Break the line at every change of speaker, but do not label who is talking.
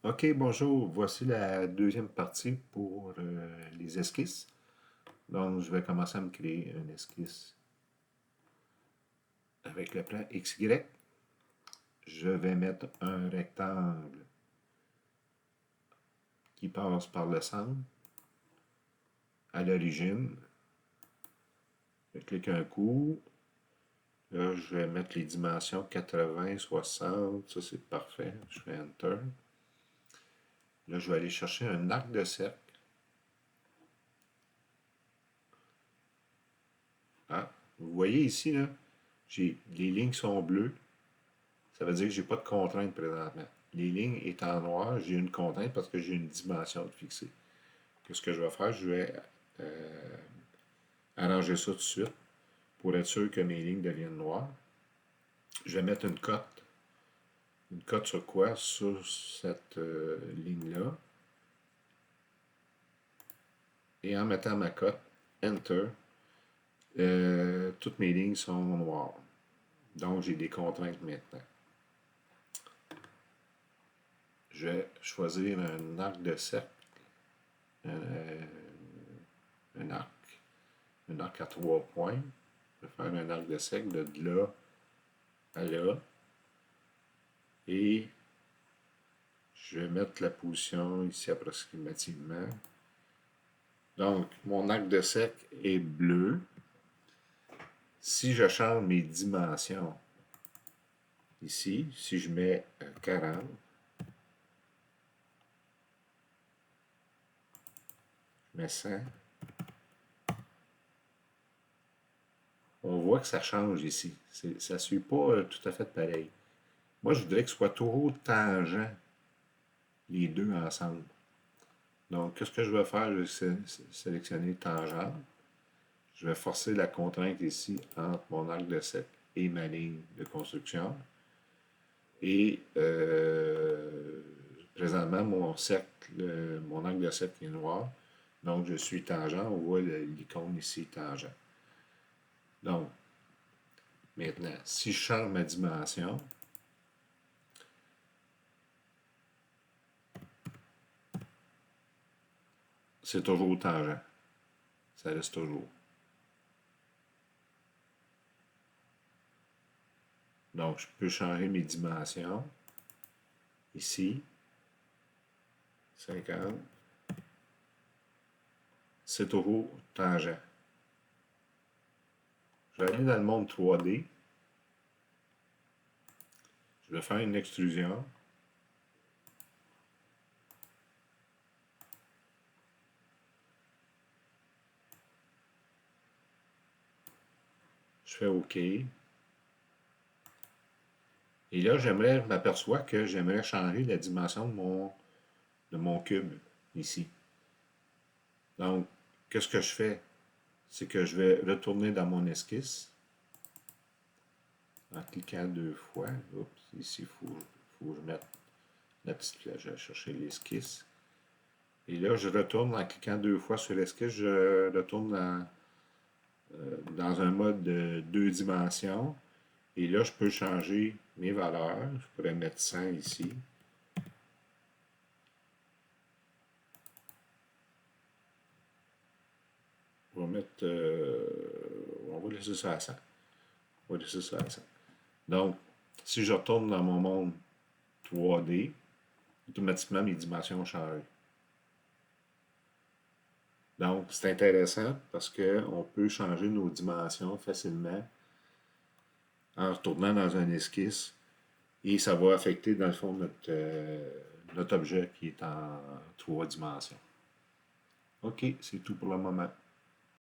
OK, bonjour. Voici la deuxième partie pour les esquisses. Donc, je vais commencer à me créer une esquisse avec le plan XY. Je vais mettre un rectangle qui passe par le centre à l'origine. Je clique un coup. Là, je vais mettre les dimensions 80, 60. Ça, c'est parfait. Je fais Enter. Là, je vais aller chercher un arc de cercle. Ah, vous voyez ici, là, les lignes sont bleues. Ça veut dire que j'ai pas de contrainte présentement. Les lignes étant noires, j'ai une contrainte parce que j'ai une dimension de fixée. Qu'est-ce que je vais faire? Je vais arranger ça tout de suite pour être sûr que mes lignes deviennent noires. Je vais mettre une cote. Une cote sur quoi? Sur cette ligne-là. Et en mettant ma cote, Enter, toutes mes lignes sont noires. Donc, j'ai des contraintes maintenant. Je vais choisir un arc de cercle. Euh, un arc à 3 points. Je vais faire un arc de cercle de là à là. Et je vais mettre la position ici approximativement. Donc, mon arc de cercle est bleu. Si je change mes dimensions ici, si je mets 40, je mets 100, on voit que ça change ici. Ça ne suit pas tout à fait pareil. Moi, je voudrais que ce soit toujours tangent les deux ensemble. Donc, qu'est-ce que je vais faire? Je vais sélectionner tangente. Je vais forcer la contrainte ici entre mon arc de cercle et ma ligne de construction. Et présentement, mon angle de cercle est noir. Donc, je suis tangent. On voit l'icône ici, tangent. Donc, maintenant, si je change ma dimension, c'est toujours tangent. Ça reste toujours. Donc, je peux changer mes dimensions. Ici, 50. C'est toujours tangent. Je vais aller dans le monde 3D. Je vais faire une extrusion. Je fais OK. Et là, m'aperçois que j'aimerais changer la dimension de mon cube ici. Donc, qu'est-ce que je fais? C'est que je vais retourner dans mon esquisse en cliquant 2 fois. Oups, ici, il faut que je mette la petite flèche. Je vais chercher l'esquisse. Et là, je retourne en cliquant 2 fois sur l'esquisse. Je retourne dans un mode de 2 dimensions. Et là, je peux changer mes valeurs. Je pourrais mettre 100 ici. On va mettre. On va laisser ça à 100. On va laisser ça à 100. Donc, si je retourne dans mon monde 3D, automatiquement mes dimensions ont changé. Donc, c'est intéressant parce qu'on peut changer nos dimensions facilement en retournant dans un esquisse et ça va affecter, dans le fond, notre objet qui est en 3 dimensions. OK, c'est tout pour le moment.